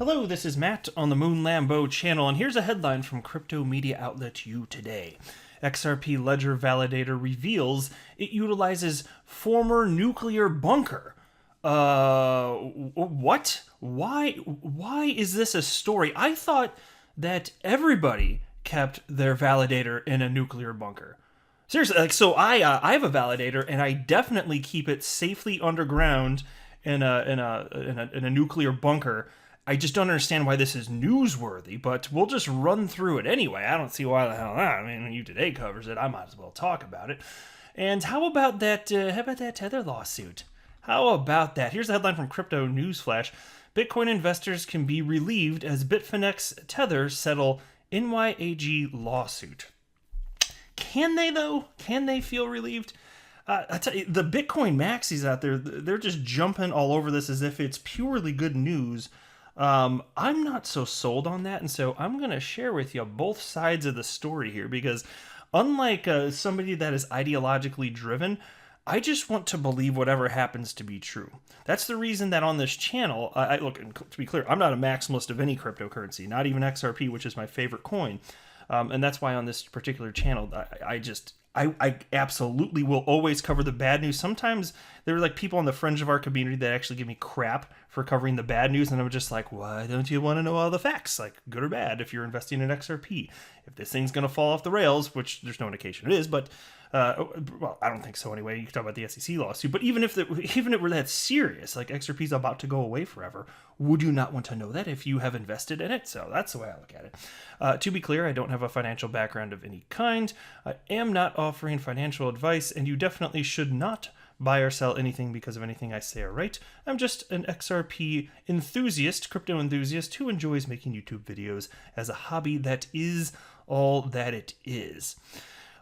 Hello, this is Matt on the Moon Lambo channel, and here's a headline from crypto media outlet U Today. XRP Ledger Validator reveals it utilizes former nuclear bunker. What? Why is this a story? I thought that everybody kept their validator in a nuclear bunker. Seriously, so I have a validator, and I definitely keep it safely underground in a nuclear bunker. I just don't understand why this is newsworthy, but we'll just run through it anyway. I don't see why the hell not. I mean, when U Today covers it, I might as well talk about it. And how about that Tether lawsuit? How about that? Here's the headline from Crypto Newsflash. Bitcoin investors can be relieved as Bitfinex Tether settle NYAG lawsuit. Can they, though? Can they feel relieved? I tell you, the Bitcoin maxis out there, they're just jumping all over this as if it's purely good news. I'm not so sold on that, and so I'm going to share with you both sides of the story here, because unlike somebody that is ideologically driven, I just want to believe whatever happens to be true. That's the reason that on this channel, look, to be clear, I'm not a maximalist of any cryptocurrency, not even XRP, which is my favorite coin. And that's why on this particular channel, I absolutely will always cover the bad news. Sometimes there are like people on the fringe of our community that actually give me crap for covering the bad news, and I'm just like, why don't you want to know all the facts, like good or bad, if you're investing in XRP? If this thing's going to fall off the rails, which there's no indication it is, but well, I don't think so anyway. You can talk about the SEC lawsuit, but even if it were that serious, like XRP's about to go away forever, would you not want to know that if you have invested in it? So that's the way I look at it. To be clear, I don't have a financial background of any kind. I am not offering financial advice, and you definitely should not buy or sell anything because of anything I say or write. I'm just an XRP enthusiast, crypto enthusiast, who enjoys making YouTube videos as a hobby that is all that it is.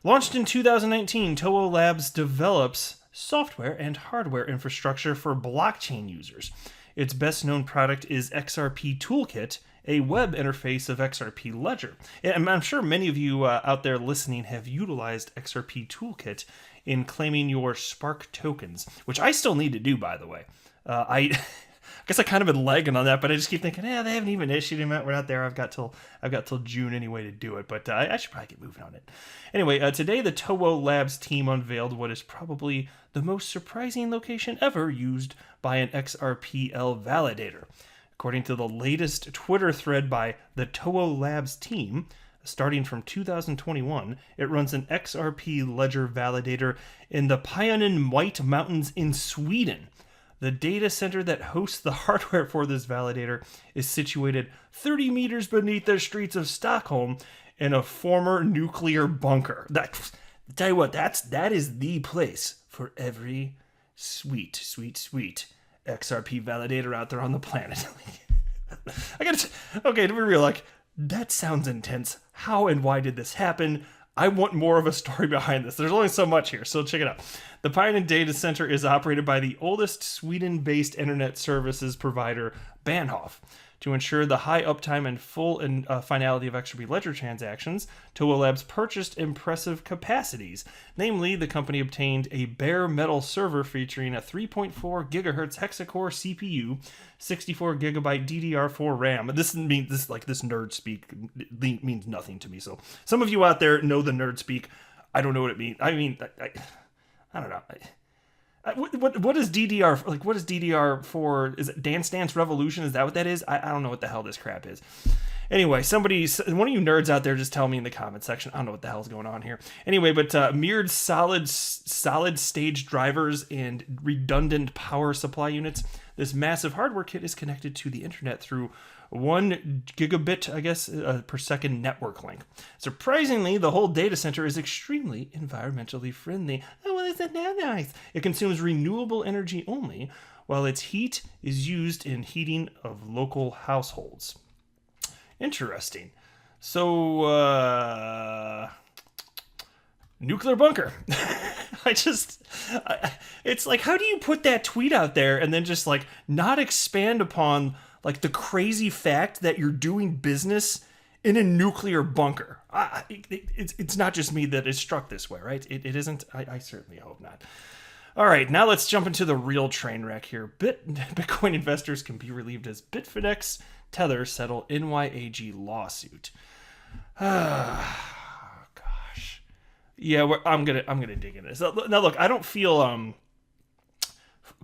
Launched in 2019, Towo Labs develops software and hardware infrastructure for blockchain users. Its best-known product is XRP Toolkit, a web interface of XRP Ledger. And I'm sure many of you out there listening have utilized XRP Toolkit in claiming your Spark tokens, which I still need to do, by the way. I guess I kind of been lagging on that, but I just keep thinking, they haven't even issued them out. We're not there. I've got till June anyway to do it, but I should probably get moving on it. Anyway, today the Towo Labs team unveiled what is probably the most surprising location ever used by an XRPL validator. According to the latest Twitter thread by the Towo Labs team, starting from 2021, it runs an XRP Ledger validator in the Pionen White Mountains in Sweden. The data center that hosts the hardware for this validator is situated 30 meters beneath the streets of Stockholm in a former nuclear bunker. Tell you what, that is the place for every sweet XRP validator out there on the planet. Okay, to be real, that sounds intense. How and why did this happen? I want more of a story behind this. There's only so much here, so check it out. The Pioneer Data Center is operated by the oldest Sweden-based internet services provider, Bahnhof. To ensure the high uptime and full finality of XRP Ledger transactions, Towo Labs purchased impressive capacities. Namely, the company obtained a bare metal server featuring a 3.4 gigahertz hexa-core CPU, 64 gigabyte DDR4 RAM. This nerd speak means nothing to me. So some of you out there know the nerd speak. I don't know what it means. I mean, I don't know. What is DDR, what is DDR4? Is it Dance Dance Revolution? Is that what that is? I don't know what the hell this crap is. Anyway, one of you nerds out there, just tell me in the comment section. I don't know what the hell's going on here. Anyway, but mirrored solid stage drivers and redundant power supply units. This massive hardware kit is connected to the internet through 1 gigabit, per second network link. Surprisingly, the whole data center is extremely environmentally friendly. Oh, well, isn't that nice? It consumes renewable energy only, while its heat is used in heating of local households. Interesting. So, nuclear bunker. It's like, how do you put that tweet out there and then just not expand upon the crazy fact that you're doing business in a nuclear bunker? It's not just me that is struck this way, right? It isn't. I certainly hope not. All right, now let's jump into the real train wreck here. Bitcoin investors can be relieved as Bitfinex Tether settle NYAG lawsuit. Gosh. Yeah, I'm gonna dig into this. Now, look, I don't feel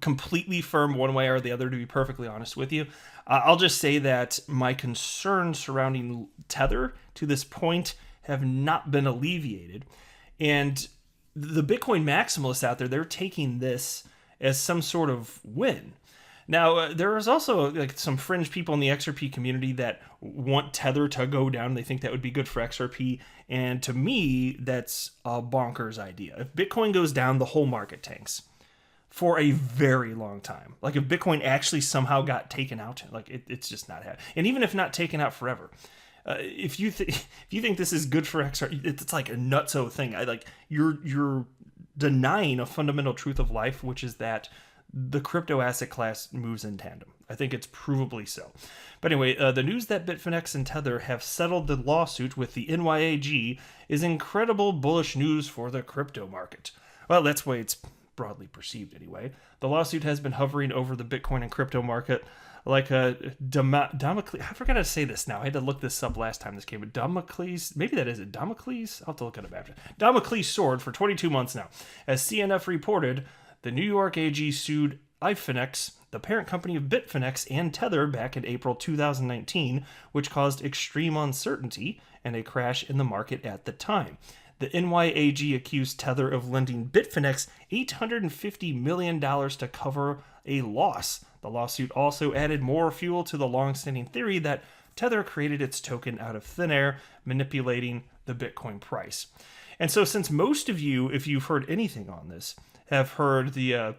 completely firm one way or the other, to be perfectly honest with you. I'll just say that my concerns surrounding Tether to this point have not been alleviated, and the Bitcoin maximalists out there, they're taking this as some sort of win. Now, there is also like some fringe people in the XRP community that want Tether to go down. They think that would be good for XRP. And to me, that's a bonkers idea. If Bitcoin goes down, the whole market tanks for a very long time. Like if Bitcoin actually somehow got taken out, like it's just not happening. And even if not taken out forever, if you think this is good for XRP, it's like a nutso thing. You're denying a fundamental truth of life, which is that the crypto asset class moves in tandem. I think it's provably so. But anyway, the news that Bitfinex and Tether have settled the lawsuit with the NYAG is incredible bullish news for the crypto market. Well, that's the way it's broadly perceived anyway. The lawsuit has been hovering over the Bitcoin and crypto market like a Damocles. I forgot to say this now. I had to look this up last time this came. But Damocles, maybe that is it. Damocles? I'll have to look it up after. Damocles sword for 22 months now. As CNF reported, the New York AG sued Ifinex, the parent company of Bitfinex and Tether, back in April 2019, which caused extreme uncertainty and a crash in the market at the time. The NYAG accused Tether of lending Bitfinex $850 million to cover a loss. The lawsuit also added more fuel to the long-standing theory that Tether created its token out of thin air, manipulating the Bitcoin price. And so since most of you, if you've heard anything on this, have heard the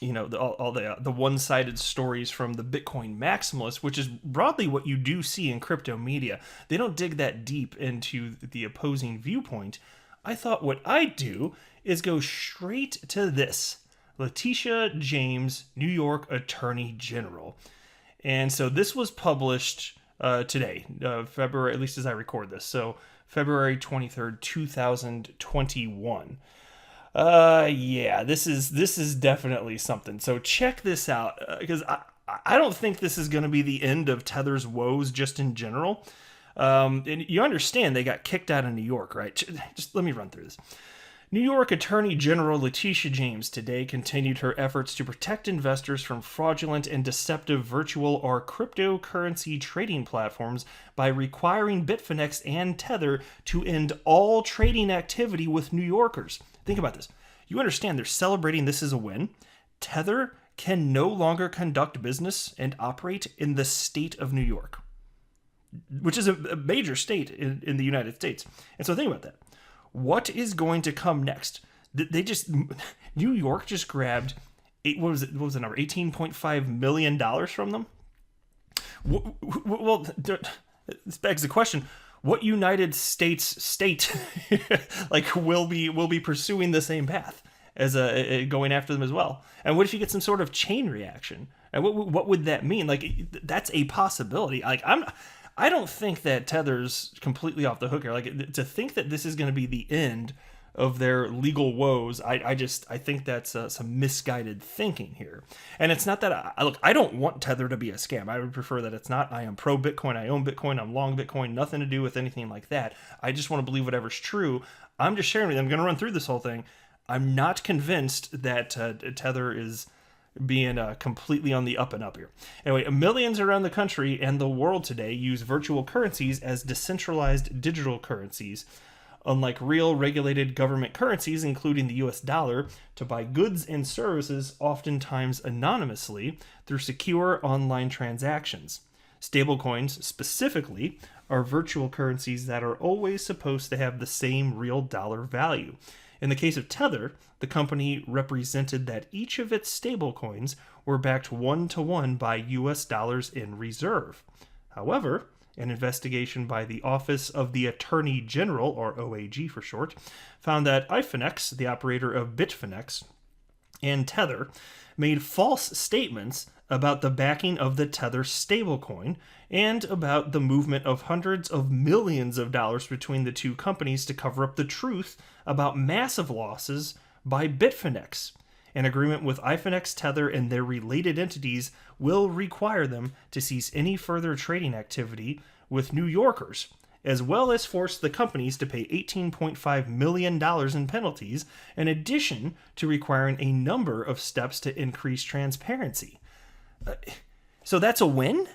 one-sided stories from the Bitcoin maximalists, which is broadly what you do see in crypto media. They don't dig that deep into the opposing viewpoint. I thought what I'd do is go straight to this. Letitia James, New York Attorney General. And so this was published today, February, at least as I record this. So February 23rd, 2021. Yeah, this is definitely something. So check this out, because I don't think this is going to be the end of Tether's woes just in general. And you understand they got kicked out of New York, right? Just let me run through this. New York Attorney General Letitia James today continued her efforts to protect investors from fraudulent and deceptive virtual or cryptocurrency trading platforms by requiring Bitfinex and Tether to end all trading activity with New Yorkers. Think about this. You understand they're celebrating this as a win. Tether can no longer conduct business and operate in the state of New York, which is a major state in the United States. And so think about that. What is going to come next? New York just grabbed, what was the number? $18.5 million from them? Well, this begs the question, what United States state will be pursuing the same path as going after them as well? And what if you get some sort of chain reaction? And what would that mean? That's a possibility. I don't think that Tether's completely off the hook here. To think that this is going to be the end of their legal woes, I think that's some misguided thinking here. And it's not that I don't want Tether to be a scam. I would prefer that it's not. I am pro Bitcoin. I own Bitcoin. I'm long Bitcoin. Nothing to do with anything like that. I just want to believe whatever's true. I'm just sharing with you. I'm going to run through this whole thing. I'm not convinced that Tether is being completely on the up and up here. Anyway, millions around the country and the world today use virtual currencies as decentralized digital currencies, unlike real regulated government currencies, including the US dollar, to buy goods and services, oftentimes anonymously, through secure online transactions. Stablecoins, specifically, are virtual currencies that are always supposed to have the same real dollar value. In the case of Tether, the company represented that each of its stablecoins were backed one-to-one by US dollars in reserve. However, an investigation by the Office of the Attorney General, or OAG for short, found that Ifinex, the operator of Bitfinex, and Tether made false statements about the backing of the Tether stablecoin and about the movement of hundreds of millions of dollars between the two companies to cover up the truth about massive losses by Bitfinex. An agreement with Ifinex, Tether, and their related entities will require them to cease any further trading activity with New Yorkers, as well as force the companies to pay $18.5 million in penalties, in addition to requiring a number of steps to increase transparency. So that's a win?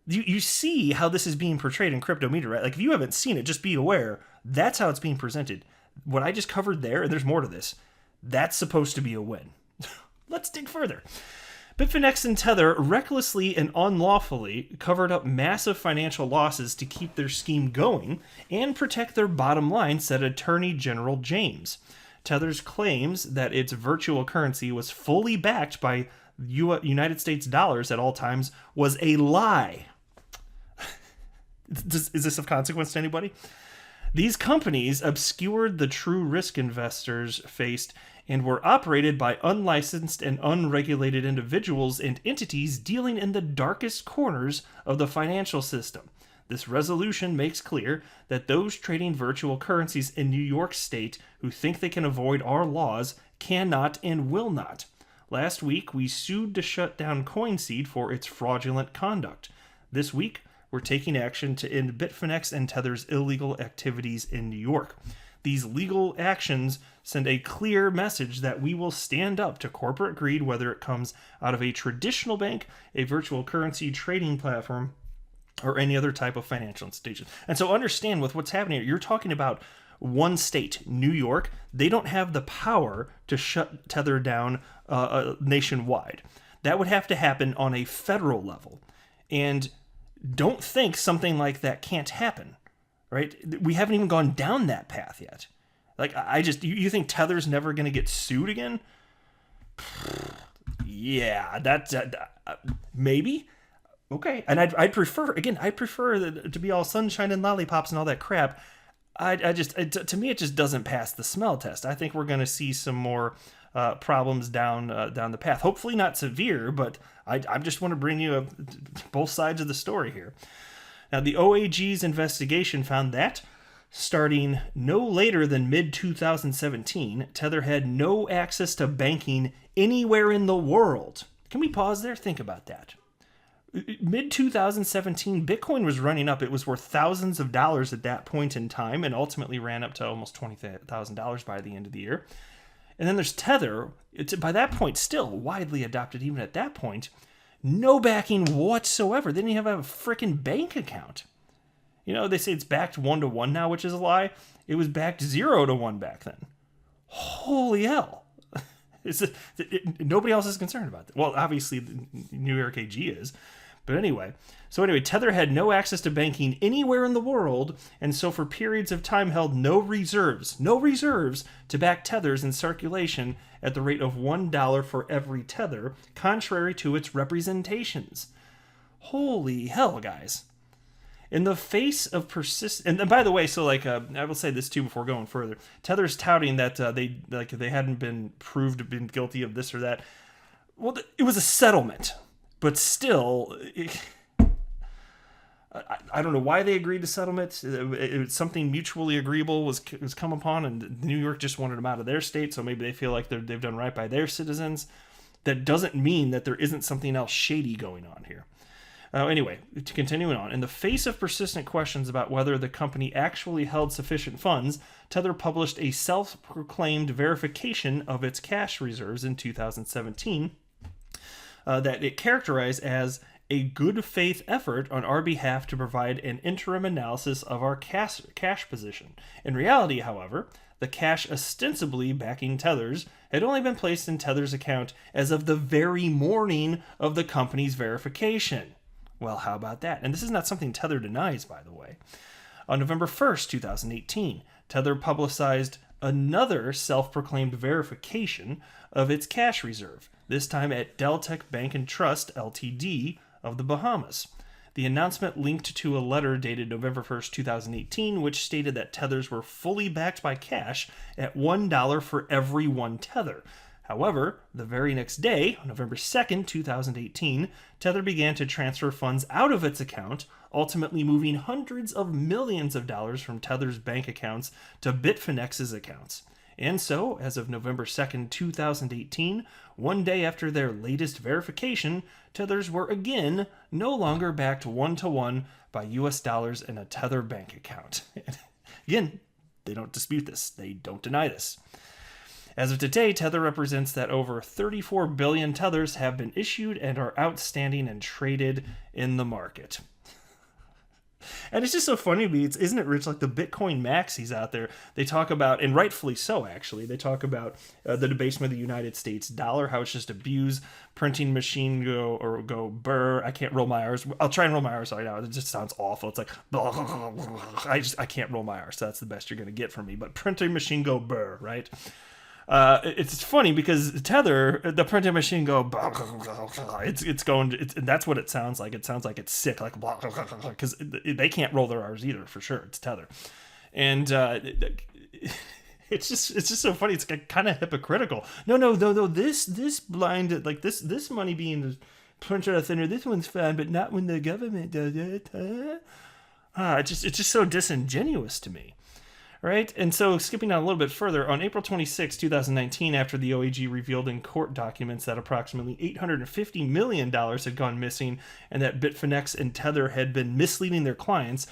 You see how this is being portrayed in crypto media, right? Like, if you haven't seen it, just be aware. That's how it's being presented. What I just covered there, and there's more to this, that's supposed to be a win. Let's dig further. Bitfinex and Tether recklessly and unlawfully covered up massive financial losses to keep their scheme going and protect their bottom line, said Attorney General James. Tether's claims that its virtual currency was fully backed by United States dollars at all times was a lie. Is this of consequence to anybody? These companies obscured the true risk investors faced and were operated by unlicensed and unregulated individuals and entities dealing in the darkest corners of the financial system. This resolution makes clear that those trading virtual currencies in New York State who think they can avoid our laws cannot and will not. Last week, we sued to shut down CoinSeed for its fraudulent conduct. This week, we're taking action to end Bitfinex and Tether's illegal activities in New York. These legal actions send a clear message that we will stand up to corporate greed, whether it comes out of a traditional bank, a virtual currency trading platform, or any other type of financial institution. And so understand with what's happening here, you're talking about one state, New York. They don't have the power to shut Tether down nationwide. That would have to happen on a federal level. And don't think something like that can't happen, right? We haven't even gone down that path yet. Like, you think Tether's never going to get sued again? Yeah, that's maybe. Okay, and I'd prefer to be all sunshine and lollipops and all that crap. To me, it just doesn't pass the smell test. I think we're going to see some more problems down the path. Hopefully not severe, but I just want to bring you both sides of the story here. Now, the OAG's investigation found that starting no later than mid-2017, Tether had no access to banking anywhere in the world. Can we pause there? Think about that. Mid-2017, Bitcoin was running up. It was worth thousands of dollars at that point in time and ultimately ran up to almost $20,000 by the end of the year. And then there's Tether. It's by that point still widely adopted even at that point. No backing whatsoever. They didn't even have a freaking bank account. You know, they say it's backed 1-to-1 now, which is a lie. It was backed 0-to-1 back then. Holy hell. Nobody else is concerned about that. Well, obviously, the New York AG is. But anyway, Tether had no access to banking anywhere in the world, and so for periods of time held no reserves to back Tethers in circulation at the rate of $1 for every Tether, contrary to its representations. Holy hell, guys. In the face of persistent, and by the way, I will say this too before going further. Tether's touting that they hadn't been proved to have been guilty of this or that. Well, it was a settlement, but still, I don't know why they agreed to settlement. It was something mutually agreeable was come upon, and New York just wanted them out of their state, so maybe they feel like they've done right by their citizens. That doesn't mean that there isn't something else shady going on here. Anyway, continuing on. In the face of persistent questions about whether the company actually held sufficient funds, Tether published a self-proclaimed verification of its cash reserves in 2017 that it characterized as a good faith effort on our behalf to provide an interim analysis of our cash position. In reality, however, the cash ostensibly backing Tether's had only been placed in Tether's account as of the very morning of the company's verification. Well, how about that? And this is not something Tether denies, by the way. On November 1st, 2018, Tether publicized another self-proclaimed verification of its cash reserve, this time at Deltec Bank and Trust, Ltd. Of the Bahamas. The announcement linked to a letter dated November 1st, 2018, which stated that Tethers were fully backed by cash at $1 for every one Tether. However, the very next day, on November 2nd, 2018, Tether began to transfer funds out of its account, ultimately moving hundreds of millions of dollars from Tether's bank accounts to Bitfinex's accounts. And so, as of November 2nd, 2018, one day after their latest verification, Tethers were again no longer backed one-to-one by US dollars in a Tether bank account. Again, they don't dispute this. They don't deny this. As of today, Tether represents that over 34 billion Tethers have been issued and are outstanding and traded in the market. And it's just so funny to me. Isn't it rich? Like the Bitcoin maxis out there, they talk about, and rightfully so, actually, they talk about the debasement of the United States dollar, how it's just abused, printing machine go burr. I can't roll my R's. I'll try and roll my R's right now. It just sounds awful. It's like, I can't roll my R's. So that's the best you're going to get from me. But printing machine go burr, right? It's funny because Tether, the printing machine go, and that's what it sounds like. It sounds like it's sick, like, because they can't roll their R's either, for sure. It's Tether. And it's just so funny. It's kind of hypocritical. No, this blind, like this money being printed out thinner, this one's fine, but not when the government does it. It's just so disingenuous to me. Right? And so skipping down a little bit further, on April 26, 2019, after the OAG revealed in court documents that approximately $850 million had gone missing and that Bitfinex and Tether had been misleading their clients,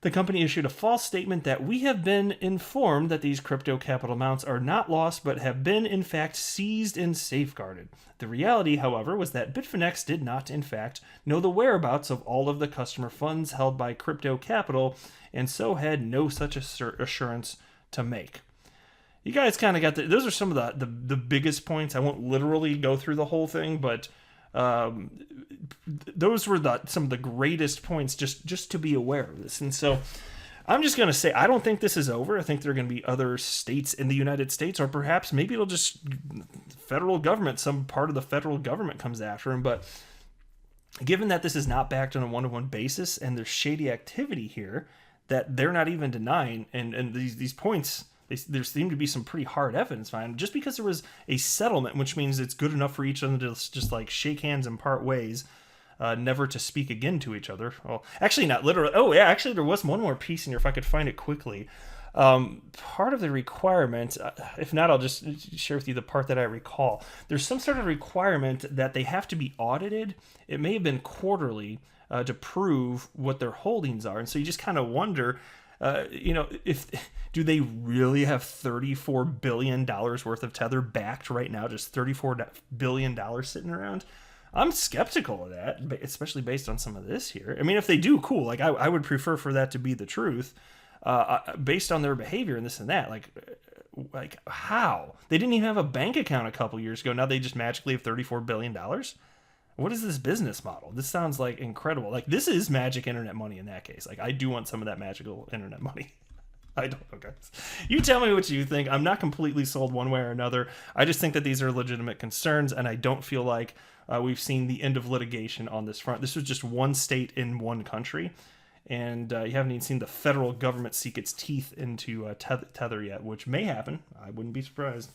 the company issued a false statement that we have been informed that these crypto capital amounts are not lost but have been in fact seized and safeguarded. The reality, however, was that Bitfinex did not in fact know the whereabouts of all of the customer funds held by crypto capital and so had no such assurance to make. You guys kind of got those are some of the biggest points. I won't literally go through the whole thing, but those were some of the greatest points just to be aware of this. And so I'm just going to say, I don't think this is over. I think there are going to be other states in the United States, or perhaps maybe it'll just federal government, some part of the federal government comes after him. But given that this is not backed on a one-to-one basis and there's shady activity here that they're not even denying, and these points, there seem to be some pretty hard evidence behind. Just because there was a settlement, which means it's good enough for each other to just like shake hands and part ways, never to speak again to each other. Well, actually not literally. Oh yeah, actually there was one more piece in here if I could find it quickly. Part of the requirement, if not, I'll just share with you the part that I recall. There's some sort of requirement that they have to be audited. It may have been quarterly to prove what their holdings are. And so you just kind of wonder, do they really have $34 billion worth of Tether backed right now? Just $34 billion sitting around? I'm skeptical of that, especially based on some of this here. I mean, if they do, cool. Like I would prefer for that to be the truth, based on their behavior and this and that. Like how? They didn't even have a bank account a couple years ago. Now they just magically have $34 billion? What is this business model? This sounds like incredible. Like this is magic internet money in that case. Like I do want some of that magical internet money. I don't know, guys. You tell me what you think. I'm not completely sold one way or another. I just think that these are legitimate concerns, and I don't feel like we've seen the end of litigation on this front. This was just one state in one country, and you haven't even seen the federal government sink its teeth into Tether yet, which may happen. I wouldn't be surprised.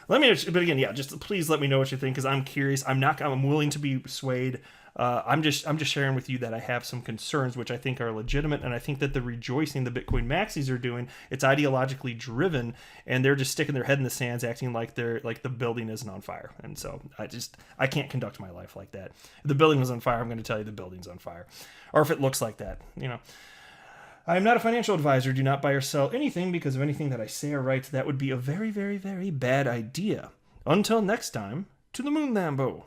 But again, yeah, just please let me know what you think, because I'm curious. I'm willing to be swayed. I'm just sharing with you that I have some concerns, which I think are legitimate, and I think that the rejoicing the Bitcoin maxis are doing, it's ideologically driven, and they're just sticking their head in the sands, acting like the building isn't on fire. And so I can't conduct my life like that. If the building was on fire, I'm going to tell you the building's on fire, or if it looks like that, I am not a financial advisor. Do not buy or sell anything because of anything that I say or write. That would be a very, very, very bad idea. Until next time, to the moon, Lambo.